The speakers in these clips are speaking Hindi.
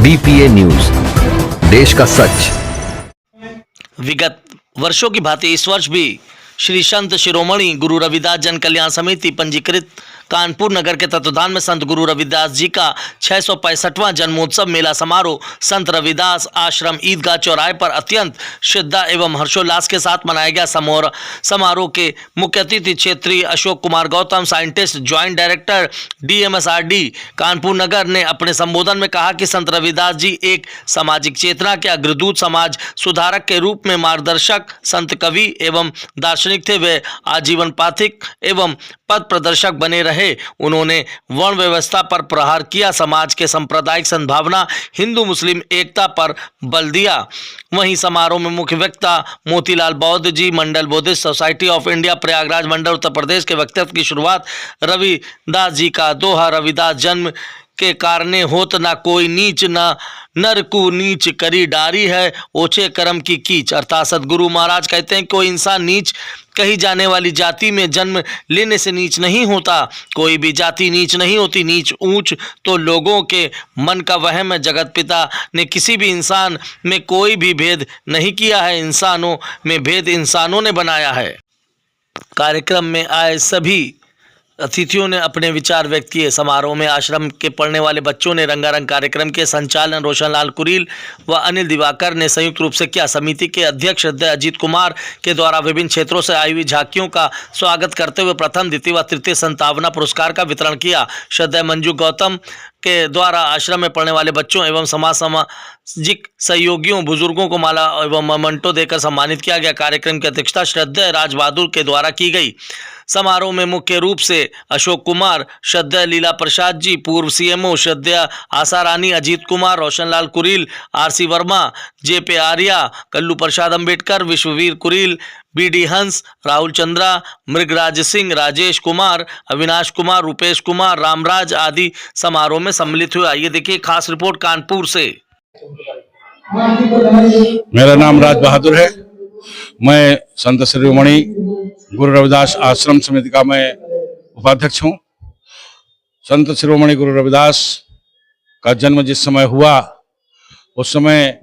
BPA न्यूज, देश का सच। विगत वर्षों की भांति इस वर्ष भी श्री संत शिरोमणि गुरु रविदास जन कल्याण समिति पंजीकृत कानपुर नगर के तत्वाधान में संत गुरु रविदास जी का 665वां जन्मोत्सव मेला समारोह संत रविदास आश्रम ईदगाह चौराहे पर अत्यंत श्रद्धा एवं हर्षोल्लास के साथ मनाया गया। समारोह के मुख्य अतिथि क्षेत्रीय Ashok Kumar Gautam, scientist joint director DMSRD Kanpur Nagar ने अपने संबोधन में कहा कि संत रविदास जी एक सामाजिक चेतना के अग्रदूत, समाज सुधारक के रूप में मार्गदर्शक, संत कवि एवं दार्शनिक थे। वे आजीवन पाथिक एवं पथ प्रदर्शक बने रहे। उन्होंने वर्ण व्यवस्था पर प्रहार किया, समाज के सांप्रदायिक सद्भावना, हिंदू मुस्लिम एकता पर बल दिया। वहीं समारोह में मुख्य वक्ता मोतीलाल बौद्ध जी, मंडल Buddhist society of India Prayagraj मंडल उत्तर प्रदेश के वक्तव्य की शुरुआत रविदास जी का दोहा, रविदास जन्म के कारणे होत ना कोई नीच, ना नर को नीच करी डारी है ओछे कर्म की कीच। अर्थात सदगुरु महाराज कहते हैं कोई इंसान नीच कही जाने वाली जाति में जन्म लेने से नीच नहीं होता। कोई भी जाति नीच नहीं होती। नीच ऊंच तो लोगों के मन का वहम है। जगत पिता ने किसी भी इंसान में कोई भी भेद नहीं किया है। इंसानों में भेद इंसानों ने बनाया है। कार्यक्रम में आए सभी अतिथियों ने अपने विचार व्यक्त किए। समारोह में आश्रम के पढ़ने वाले बच्चों ने रंगारंग कार्यक्रम के संचालन रोशनलाल कुरील व अनिल दिवाकर ने संयुक्त रूप से किया। समिति के अध्यक्ष श्रद्धेय अजीत कुमार के द्वारा विभिन्न क्षेत्रों से आई हुई झांकियों का स्वागत करते हुए प्रथम, द्वितीय व तृतीय संतावना पुरस्कार का वितरण किया। श्रद्धेय मंजू गौतम के द्वारा आश्रम में पढ़ने वाले बच्चों एवं सामाजिक सहयोगियों, बुजुर्गों को माला एवं मोमेंटो देकर सम्मानित किया गया। कार्यक्रम की अध्यक्षता श्रद्धेय राज बहादुर के द्वारा की गई। समारोह में मुख्य रूप से अशोक कुमार, श्रद्धेय लीला प्रसाद जी, पूर्व CMO श्रद्धेय आशा रानी, अजीत कुमार, रोशनलाल कुरील, RC वर्मा, JP आर्या, कल्लू प्रसाद अम्बेडकर, विश्ववीर कुरील, BD हंस, राहुल चंद्रा, मृगराज सिंह, राजेश कुमार, अविनाश कुमार, रूपेश कुमार, रामराज आदि समारोह में सम्मिलित हुए। आइए देखिए खास रिपोर्ट कानपुर से। मेरा नाम राज बहादुर है। मैं संत शिरोमणि गुरु रविदास आश्रम समिति का मैं उपाध्यक्ष हूँ। संत शिरोमणि गुरु रविदास का जन्म जिस समय हुआ उस समय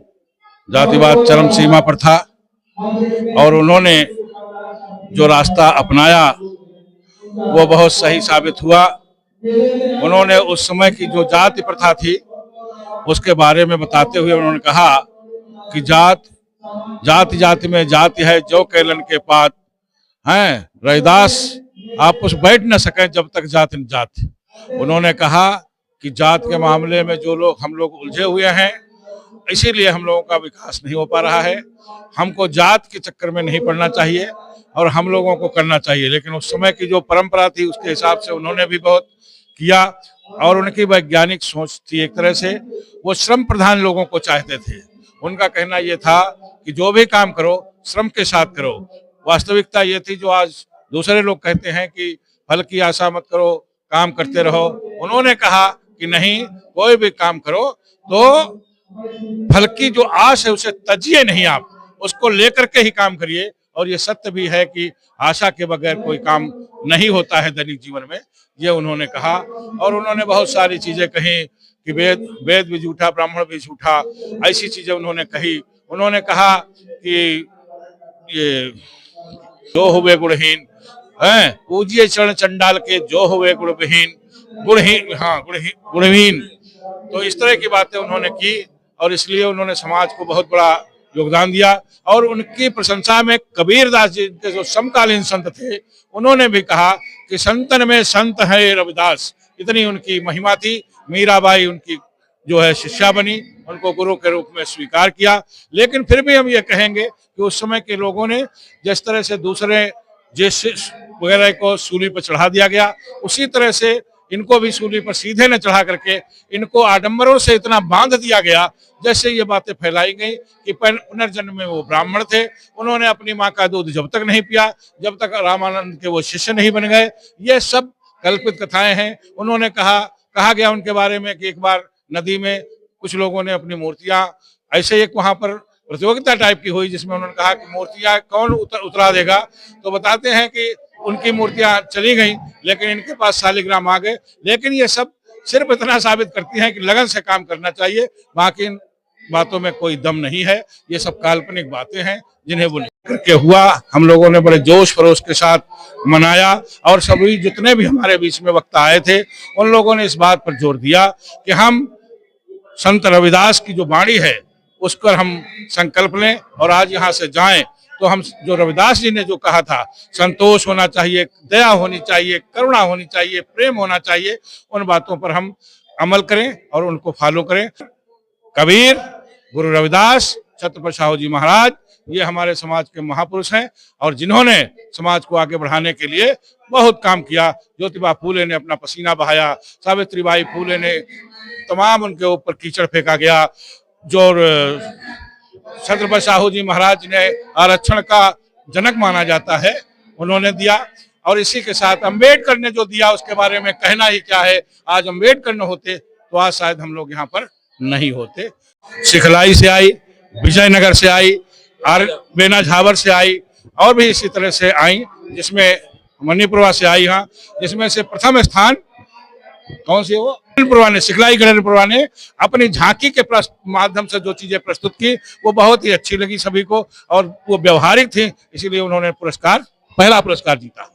जातिवाद चरम सीमा पर था और उन्होंने जो रास्ता अपनाया वो बहुत सही साबित हुआ। उन्होंने उस समय की जो जाति प्रथा थी उसके बारे में बताते हुए उन्होंने कहा कि जाति जाति में जाति है जो केलन के पात हैं, रविदास आप उस बैठ न सके जब तक जाति न जाति। उन्होंने कहा कि जात के मामले में जो लोग हम लोग उलझे हुए हैं, इसीलिए हम लोगों का विकास नहीं हो पा रहा है। हमको जात के चक्कर में नहीं पड़ना चाहिए और हम लोगों को करना चाहिए। लेकिन उस समय की जो परंपरा थी उसके हिसाब से उन्होंने भी बहुत किया और उनकी वैज्ञानिक सोच थी। एक तरह से वो श्रम प्रधान लोगों को चाहते थे। उनका कहना ये था कि जो भी काम करो श्रम के साथ करो। वास्तविकता ये थी जो आज दूसरे लोग कहते हैं कि फल की आशा मत करो, काम करते रहो। उन्होंने कहा कि नहीं, कोई भी काम करो तो फल की जो आश है उसे तजिए नहीं, आप उसको लेकर के ही काम करिए। और ये सत्य भी है कि आशा के बगैर कोई काम नहीं होता है दैनिक जीवन में, ये उन्होंने कहा। और उन्होंने बहुत सारी चीजें कही कि वेद भी झूठा, ब्राह्मण भी झूठा, ऐसी चीजें उन्होंने कही। उन्होंने कहा कि ये जो हुए गुणहीन हैं, पूजिए चरण चंडाल के जो हुए गुणहीन, गुणहीन। तो इस तरह की बातें उन्होंने की और इसलिए उन्होंने समाज को बहुत बड़ा योगदान दिया। और उनकी प्रशंसा में कबीरदास जी के जो समकालीन संत थे उन्होंने भी कहा कि संतन में संत है रविदास, इतनी उनकी महिमा थी। मीराबाई उनकी जो है शिष्या बनी, उनको गुरु के रूप में स्वीकार किया। लेकिन फिर भी हम ये कहेंगे कि उस समय के लोगों ने जिस तरह से दूसरे जिस वगैरह को सूली पर चढ़ा दिया गया, उसी तरह से इनको भी सूली पर सीधे न चढ़ा करके इनको आडंबरों से इतना बांध दिया गया, जैसे ये बातें फैलाई गई कि पुनर्जन्म में वो ब्राह्मण थे। उन्होंने अपनी माँ का दूध जब तक नहीं पिया जब तक रामानंद के वो शिष्य नहीं बन गए। ये सब कल्पित कथाएं हैं। उन्होंने कहा गया उनके बारे में कि एक बार नदी में कुछ लोगों ने अपनी मूर्तियां, ऐसे एक वहां पर प्रतियोगिता टाइप की हुई जिसमें उन्होंने कहा कि मूर्तियां कौन उतरा देगा। तो बताते हैं कि उनकी मूर्तियां चली गई लेकिन इनके पास शालिग्राम आ गए। लेकिन ये सब सिर्फ इतना साबित करती हैं कि लगन से काम करना चाहिए, बाकी इन बातों में कोई दम नहीं है। ये सब काल्पनिक बातें हैं जिन्हें वो करके हुआ। हम लोगों ने बड़े जोश खरोश के साथ मनाया और सभी जितने भी हमारे बीच में वक्ता आए थे उन लोगों ने इस बात पर जोर दिया कि हम संत रविदास की जो वाणी है उस पर हम संकल्प लें और आज यहाँ से जाएं तो हम जो रविदास जी ने जो कहा था, संतोष होना चाहिए, दया होनी चाहिए, करुणा होनी चाहिए, प्रेम होना चाहिए, उन बातों पर हम अमल करें और उनको फॉलो करें। कबीर, गुरु रविदास, छत्रपति साहू जी महाराज ये हमारे समाज के महापुरुष हैं और जिन्होंने समाज को आगे बढ़ाने के लिए बहुत काम किया। ज्योतिबा फूले ने अपना पसीना बहाया, सावित्रीबाई फूले ने तमाम उनके ऊपर कीचड़ फेंका गया, जो छत्रपति साहू जी महाराज ने आरक्षण का जनक माना जाता है उन्होंने दिया। और इसी के साथ अंबेडकर ने जो दिया उसके बारे में कहना ही क्या है। आज अंबेडकर न होते तो आज शायद हम लोग यहाँ पर नहीं होते। सिखलाई से आई, विजयनगर से आई, बेना झावर से आई और भी इसी तरह से आई, जिसमें मणिपुरवा से आई, यहाँ जिसमें से प्रथम स्थान कौन सी है वो ने, सिखलाई गणेशपुरवा ने अपनी झांकी के माध्यम से जो चीजें प्रस्तुत की वो बहुत ही अच्छी लगी सभी को और वो व्यवहारिक थी, इसीलिए उन्होंने पहला पुरस्कार जीता।